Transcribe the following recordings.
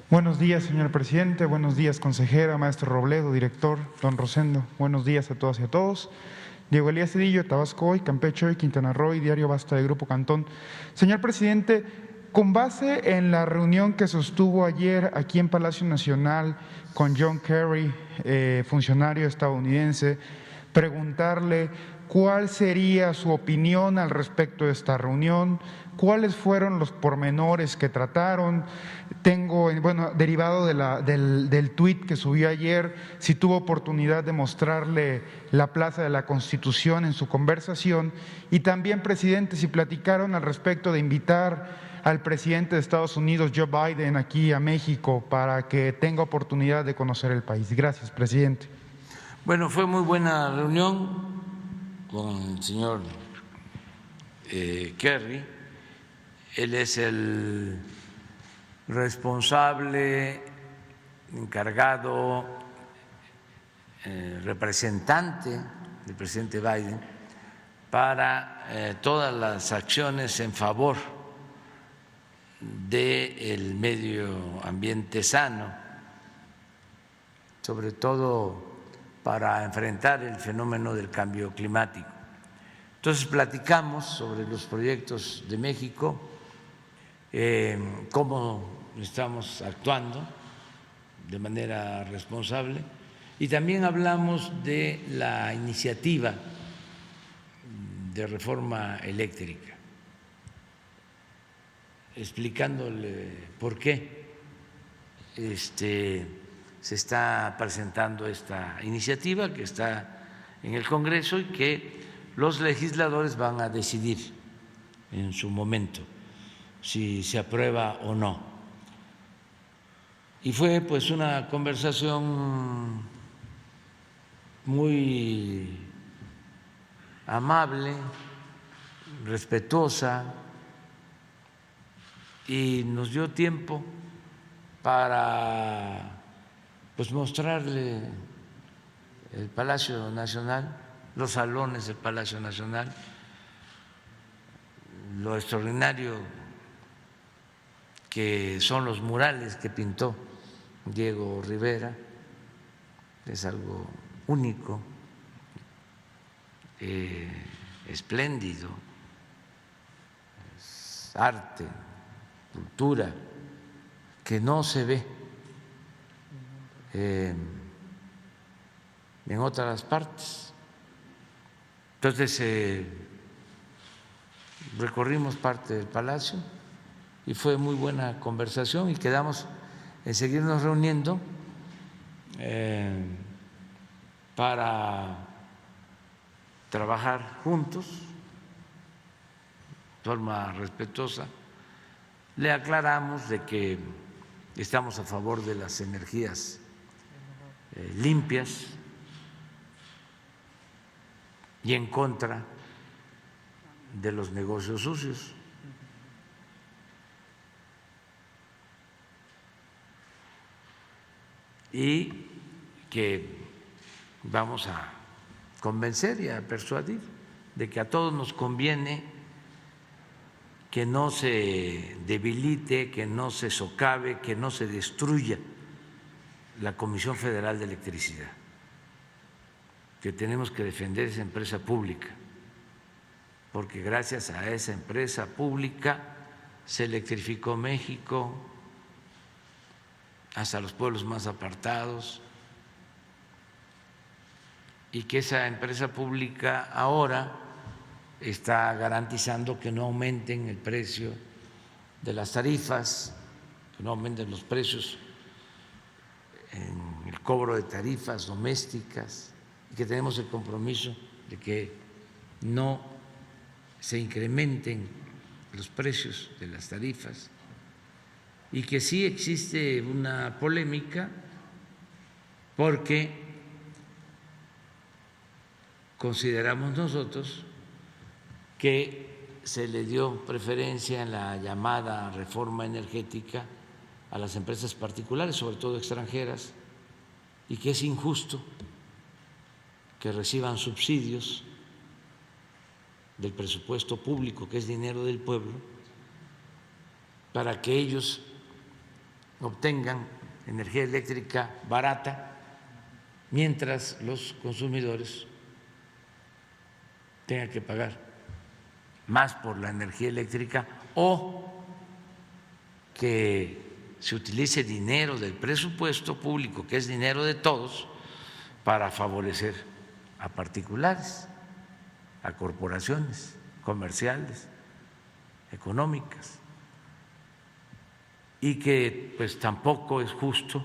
Buenos días, señor presidente. Buenos días, consejera, maestro Robledo, director, don Rosendo. Buenos días a todas y a todos. Diego Elías Cedillo, Tabasco Hoy, Campeche Hoy, Quintana Roo y Diario Basta de Grupo Cantón. Señor presidente, con base en la reunión que sostuvo ayer aquí en Palacio Nacional con John Kerry, funcionario estadounidense, preguntarle cuál sería su opinión al respecto de esta reunión, cuáles fueron los pormenores que trataron. Derivado del tuit que subió ayer, si tuvo oportunidad de mostrarle la Plaza de la Constitución en su conversación, y también, presidente, si platicaron al respecto de invitar al presidente de Estados Unidos, Joe Biden, aquí a México para que tenga oportunidad de conocer el país. Gracias, presidente. Bueno, fue muy buena reunión con el señor Kerry. Él es el responsable, encargado, representante del presidente Biden para todas las acciones en favor del medio ambiente sano, sobre todo para enfrentar el fenómeno del cambio climático. Entonces platicamos sobre los proyectos de México, cómo estamos actuando de manera responsable, y también hablamos de la iniciativa de reforma eléctrica, explicándole por qué se está presentando esta iniciativa que está en el Congreso y que los legisladores van a decidir en su momento si se aprueba o no. Y fue pues una conversación muy amable, respetuosa, y nos dio tiempo para pues mostrarle el Palacio Nacional, los salones del Palacio Nacional, lo extraordinario que son los murales que pintó Diego Rivera, es algo único, espléndido, es arte, cultura, que no se ve en otras partes. Entonces recorrimos parte del palacio y fue muy buena conversación, y quedamos en seguirnos reuniendo para trabajar juntos de forma respetuosa. Le aclaramos de que estamos a favor de las energías limpias y en contra de los negocios sucios. Y que vamos a convencer y a persuadir de que a todos nos conviene que no se debilite, que no se socave, que no se destruya la Comisión Federal de Electricidad, que tenemos que defender esa empresa pública, porque gracias a esa empresa pública se electrificó México hasta los pueblos más apartados, y que esa empresa pública ahora está garantizando que no aumenten el precio de las tarifas, que no aumenten los precios en el cobro de tarifas domésticas, y que tenemos el compromiso de que no se incrementen los precios de las tarifas, y que sí existe una polémica porque consideramos nosotros que se le dio preferencia en la llamada reforma energética a las empresas particulares, sobre todo extranjeras, y que es injusto que reciban subsidios del presupuesto público, que es dinero del pueblo, para que ellos obtengan energía eléctrica barata, mientras los consumidores tengan que pagar más por la energía eléctrica, o que se utilice dinero del presupuesto público, que es dinero de todos, para favorecer a particulares, a corporaciones comerciales, económicas, y que pues tampoco es justo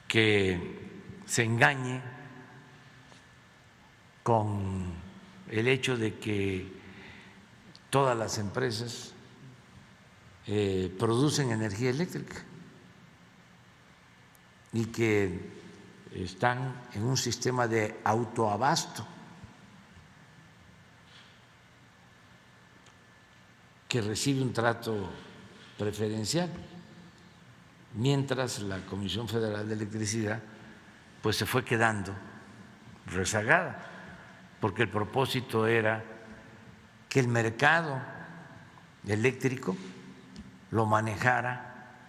que se engañe con el hecho de que todas las empresas producen energía eléctrica y que están en un sistema de autoabasto que recibe un trato preferencial, mientras la Comisión Federal de Electricidad pues se fue quedando rezagada, porque el propósito era que el mercado eléctrico lo manejara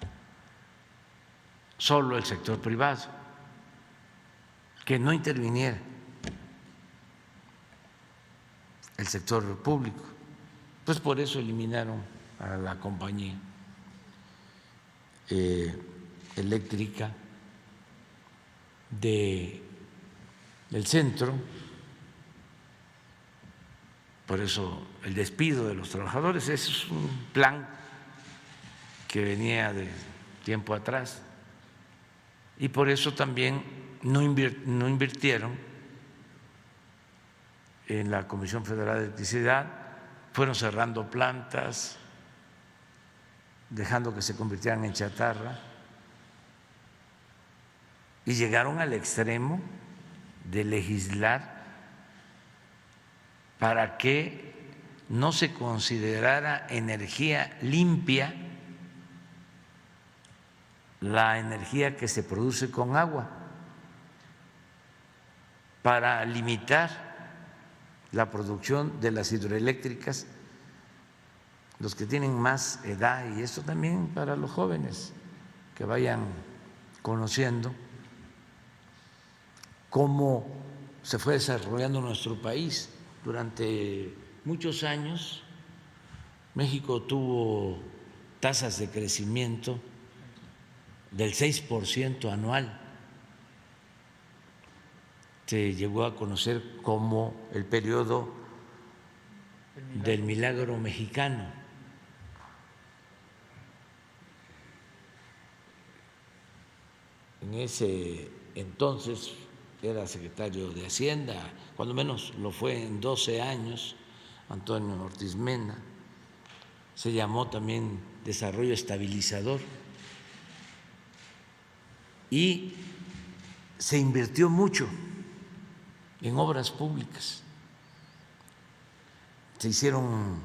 solo el sector privado, que no interviniera el sector público. Pues por eso eliminaron a la compañía eléctrica del centro, por eso el despido de los trabajadores. Ese es un plan que venía de tiempo atrás, y por eso también no invirtieron en la Comisión Federal de Electricidad, fueron cerrando plantas, dejando que se convirtieran en chatarra, y llegaron al extremo de legislar para que no se considerara energía limpia la energía que se produce con agua, para limitar la producción de las hidroeléctricas, los que tienen más edad, y esto también para los jóvenes que vayan conociendo cómo se fue desarrollando nuestro país. Durante muchos años México tuvo tasas de crecimiento del 6% anual. Se llegó a conocer como el periodo del milagro mexicano. En ese entonces era secretario de Hacienda, cuando menos lo fue en 12 años, Antonio Ortiz Mena. Se llamó también desarrollo estabilizador, y se invirtió mucho en obras públicas. Se hicieron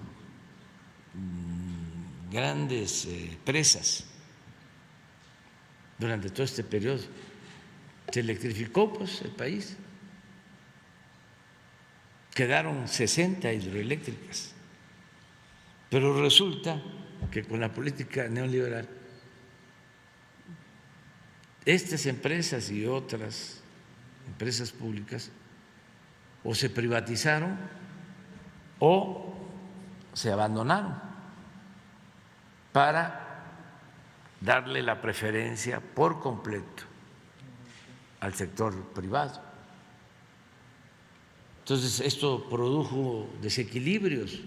grandes presas durante todo este periodo. Se electrificó pues el país. Quedaron 60 hidroeléctricas. Pero resulta que con la política neoliberal, estas empresas y otras empresas públicas o se privatizaron o se abandonaron para darle la preferencia por completo al sector privado. Entonces, esto produjo desequilibrios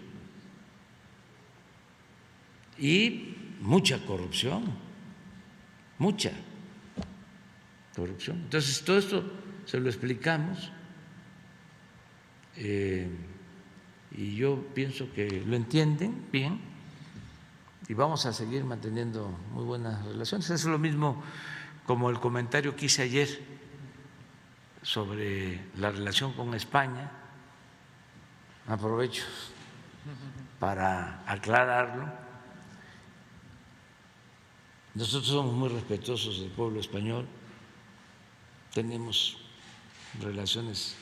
y mucha corrupción, mucha corrupción. Entonces, todo esto se lo explicamos, y yo pienso que lo entienden bien, y vamos a seguir manteniendo muy buenas relaciones. Es lo mismo como el comentario que hice ayer sobre la relación con España. Aprovecho para aclararlo. Nosotros somos muy respetuosos del pueblo español, tenemos relaciones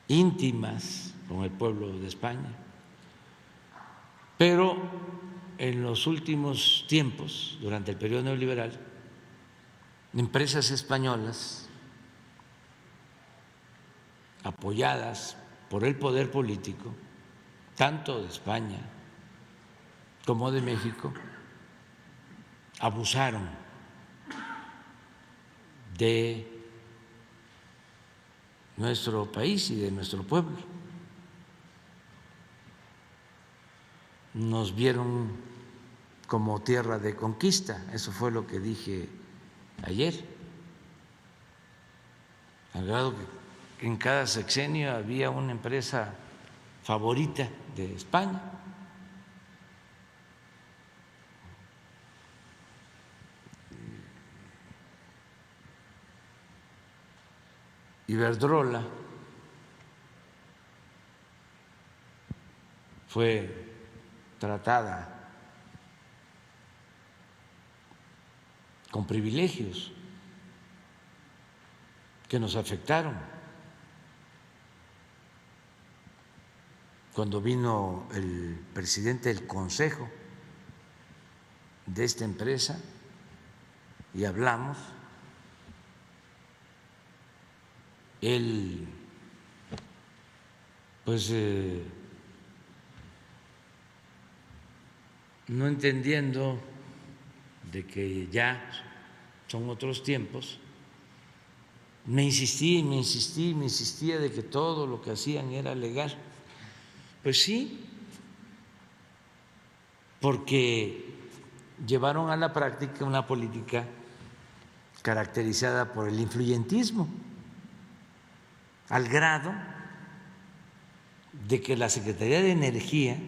íntimas con el pueblo de España, pero en los últimos tiempos, durante el periodo neoliberal, empresas españolas apoyadas por el poder político, tanto de España como de México, abusaron de nuestro país y de nuestro pueblo. Nos vieron como tierra de conquista, eso fue lo que dije ayer, al grado que en cada sexenio había una empresa favorita de España. Iberdrola fue tratada con privilegios que nos afectaron. Cuando vino el presidente del consejo de esta empresa y hablamos, él pues no entendiendo de que ya son otros tiempos, me insistía de que todo lo que hacían era legal. Pues sí, porque llevaron a la práctica una política caracterizada por el influyentismo, al grado de que la Secretaría de Energía,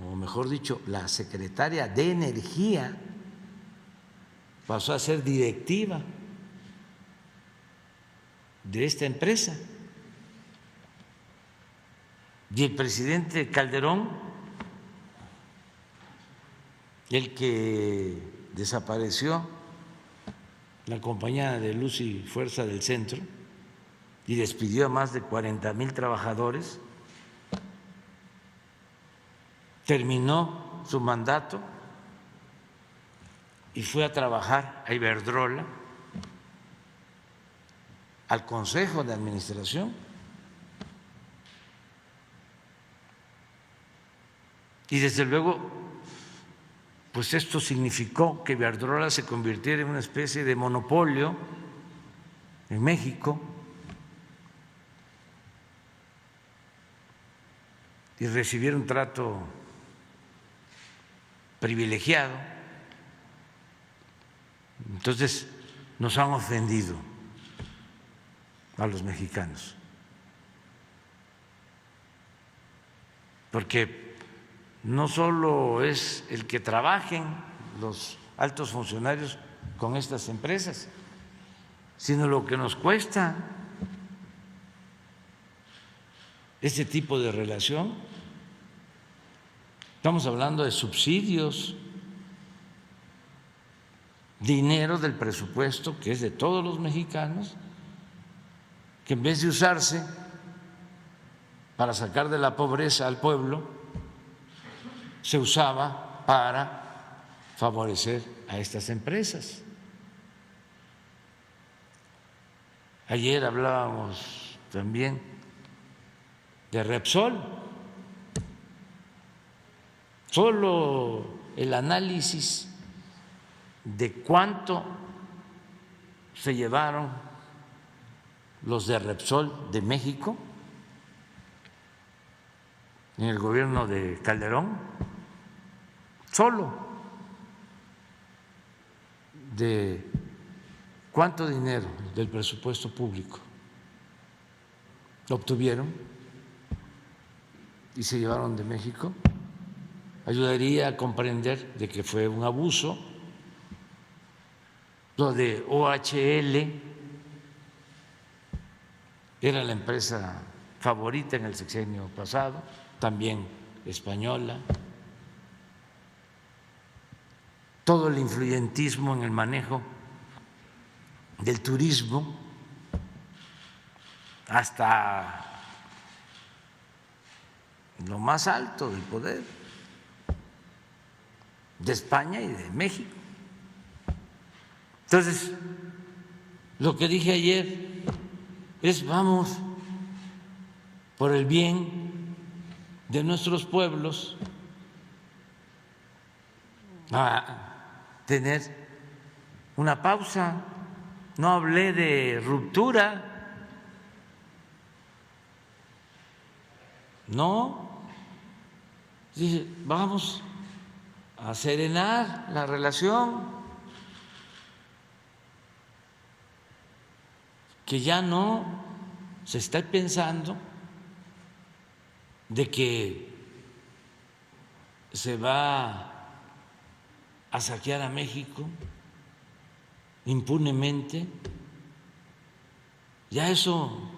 o mejor dicho, la secretaria de Energía, pasó a ser directiva de esta empresa. Y el presidente Calderón, el que desapareció la compañía de Luz y Fuerza del Centro y despidió a más de 40,000 trabajadores, terminó su mandato y fue a trabajar a Iberdrola, al Consejo de Administración. Y desde luego, pues esto significó que Iberdrola se convirtiera en una especie de monopolio en México y recibiera un trato privilegiado. Entonces nos han ofendido a los mexicanos, porque no solo es el que trabajen los altos funcionarios con estas empresas, sino lo que nos cuesta este tipo de relación. Estamos hablando de subsidios, dinero del presupuesto que es de todos los mexicanos, que en vez de usarse para sacar de la pobreza al pueblo, se usaba para favorecer a estas empresas. Ayer hablábamos también de Repsol. Solo el análisis de cuánto se llevaron los de Repsol de México en el gobierno de Calderón, solo de cuánto dinero del presupuesto público obtuvieron y se llevaron de México, ayudaría a comprender de que fue un abuso. Lo de OHL era la empresa favorita en el sexenio pasado, también española. Todo el influyentismo en el manejo del turismo, hasta lo más alto del poder de España y de México. Entonces, lo que dije ayer es vamos por el bien de nuestros pueblos a tener una pausa. No hablé de ruptura, no, dije vamos a serenar la relación, que ya no se está pensando de que se va a saquear a México impunemente. Ya eso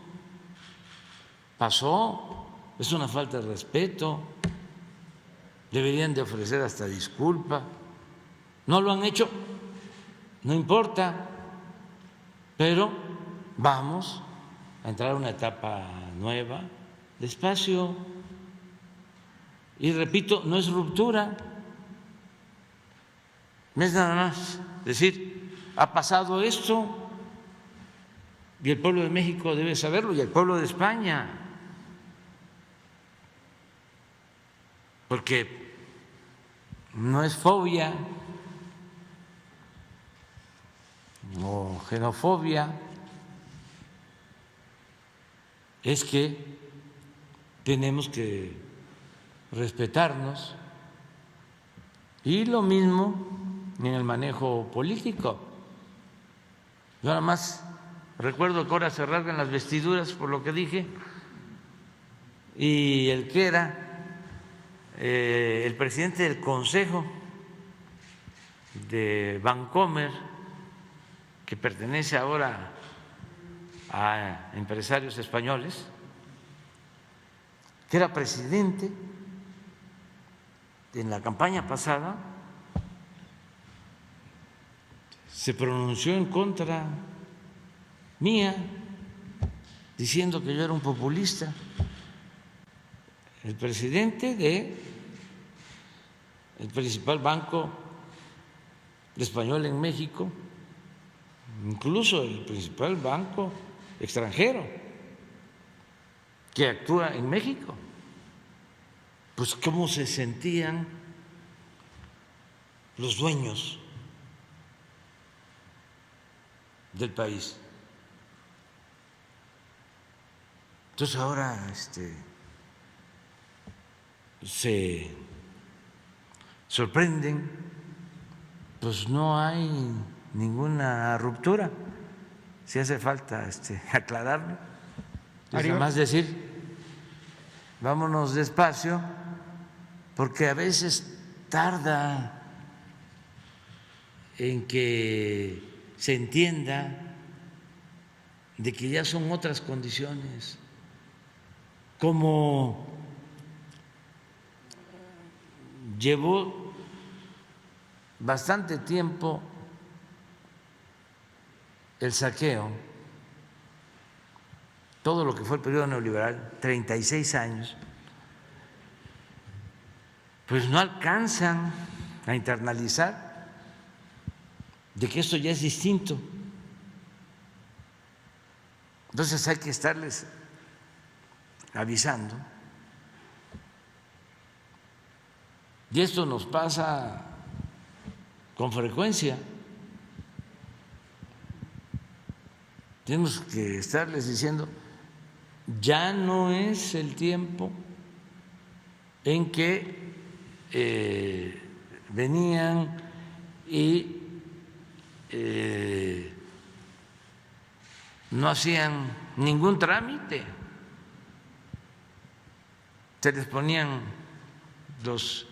pasó, es una falta de respeto, deberían de ofrecer hasta disculpa. No lo han hecho, no importa, pero vamos a entrar a una etapa nueva, despacio. Y repito, no es ruptura, no es nada más decir, ha pasado esto y el pueblo de México debe saberlo, y el pueblo de España, porque no es fobia o xenofobia, es que tenemos que respetarnos, y lo mismo en el manejo político. Yo nada más recuerdo que ahora se rasgan las vestiduras por lo que dije, y el que era el presidente del Consejo de Bancomer, que pertenece ahora a empresarios españoles, que era presidente en la campaña pasada, se pronunció en contra mía, diciendo que yo era un populista. El presidente del principal banco español en México, incluso el principal banco extranjero que actúa en México. Pues cómo se sentían los dueños del país. Entonces ahora se sorprenden, pues no hay ninguna ruptura. Si hace falta aclararlo, es nada más decir vámonos despacio, porque a veces tarda en que se entienda de que ya son otras condiciones, como llevó bastante tiempo el saqueo, todo lo que fue el periodo neoliberal, 36 años, pues no alcanzan a internalizar de que esto ya es distinto. Entonces hay que estarles avisando. Y esto nos pasa con frecuencia. Tenemos que estarles diciendo, ya no es el tiempo en que venían y no hacían ningún trámite, se les ponían los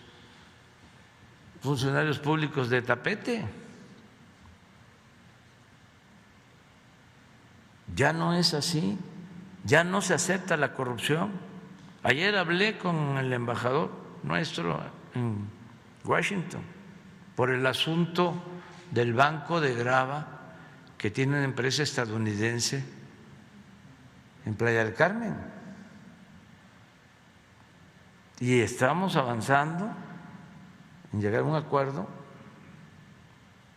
funcionarios públicos de tapete. Ya no es así, ya no se acepta la corrupción. Ayer hablé con el embajador nuestro en Washington por el asunto del banco de grava que tiene una empresa estadounidense en Playa del Carmen. Y estamos avanzando en llegar a un acuerdo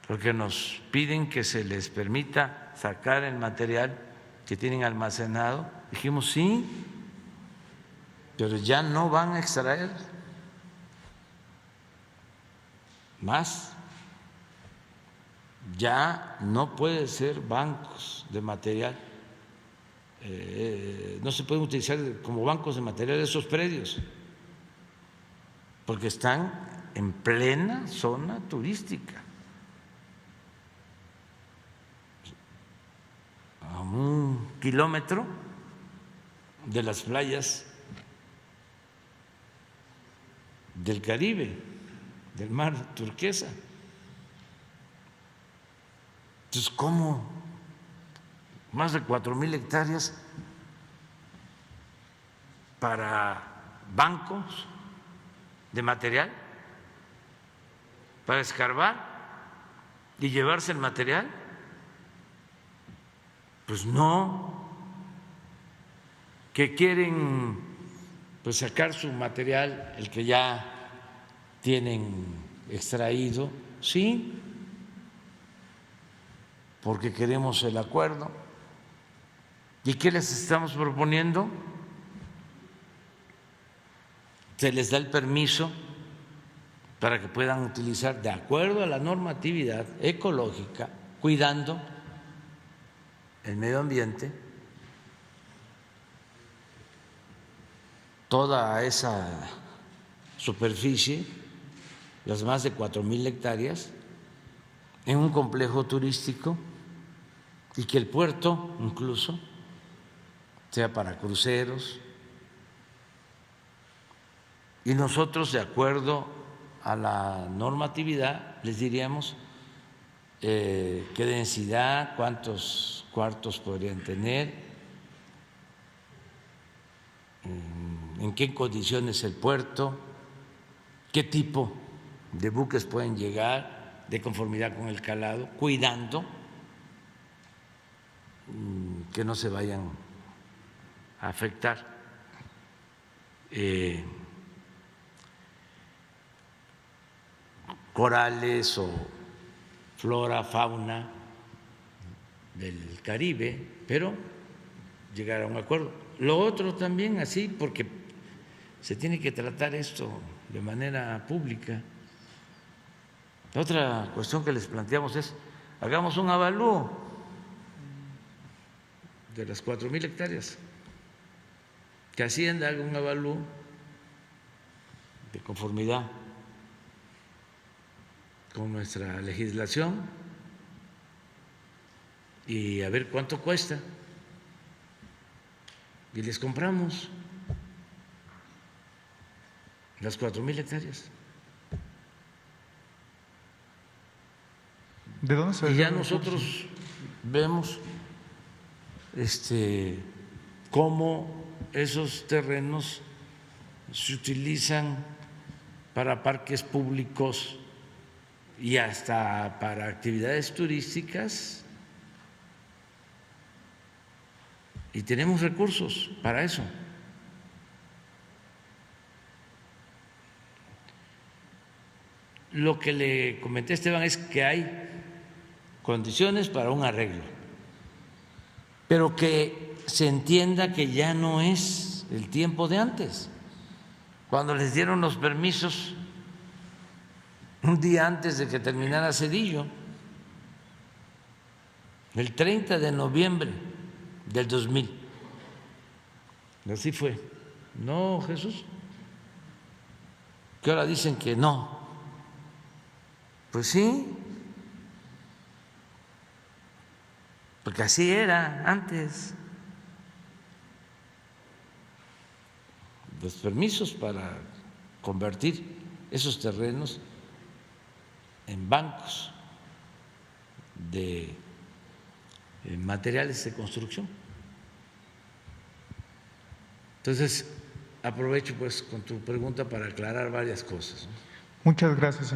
porque nos piden que se les permita sacar el material que tienen almacenado. Dijimos sí, pero ya no van a extraer más. Ya no puede ser bancos de material, no se pueden utilizar como bancos de material esos predios, porque están en plena zona turística, a 1 kilómetro de las playas del Caribe, del mar turquesa. Entonces, ¿cómo más de 4,000 hectáreas para bancos de material, para escarbar y llevarse el material? Pues no, que quieren pues sacar su material, el que ya tienen extraído, sí, porque queremos el acuerdo. ¿Y qué les estamos proponiendo? Se les da el permiso para que puedan utilizar de acuerdo a la normatividad ecológica, cuidando el medio ambiente, toda esa superficie, las más de 4,000 hectáreas, en un complejo turístico, y que el puerto incluso sea para cruceros. Y nosotros, de acuerdo a la normatividad, les diríamos qué densidad, cuántos cuartos podrían tener, en qué condiciones el puerto, qué tipo de buques pueden llegar de conformidad con el calado, cuidando que no se vayan a afectar corales o flora, fauna del Caribe, pero llegar a un acuerdo. Lo otro también así, porque se tiene que tratar esto de manera pública. La otra cuestión que les planteamos es: hagamos un avalúo de las 4,000 hectáreas, que Hacienda haga un avalúo de conformidad con nuestra legislación y a ver cuánto cuesta, y les compramos las 4,000 hectáreas. ¿De dónde se Y ya los recursos? nosotros vemos cómo esos terrenos se utilizan para parques públicos y hasta para actividades turísticas, y tenemos recursos para eso. Lo que le comenté a Esteban es que hay condiciones para un arreglo, pero que se entienda que ya no es el tiempo de antes, cuando les dieron los permisos un día antes de que terminara Zedillo, el 30 de noviembre del 2000. Así fue. No, Jesús, que ahora dicen que no. Pues sí, porque así era antes. Los permisos para convertir esos terrenos en bancos de materiales de construcción. Entonces, aprovecho pues con tu pregunta para aclarar varias cosas. Muchas gracias, señor.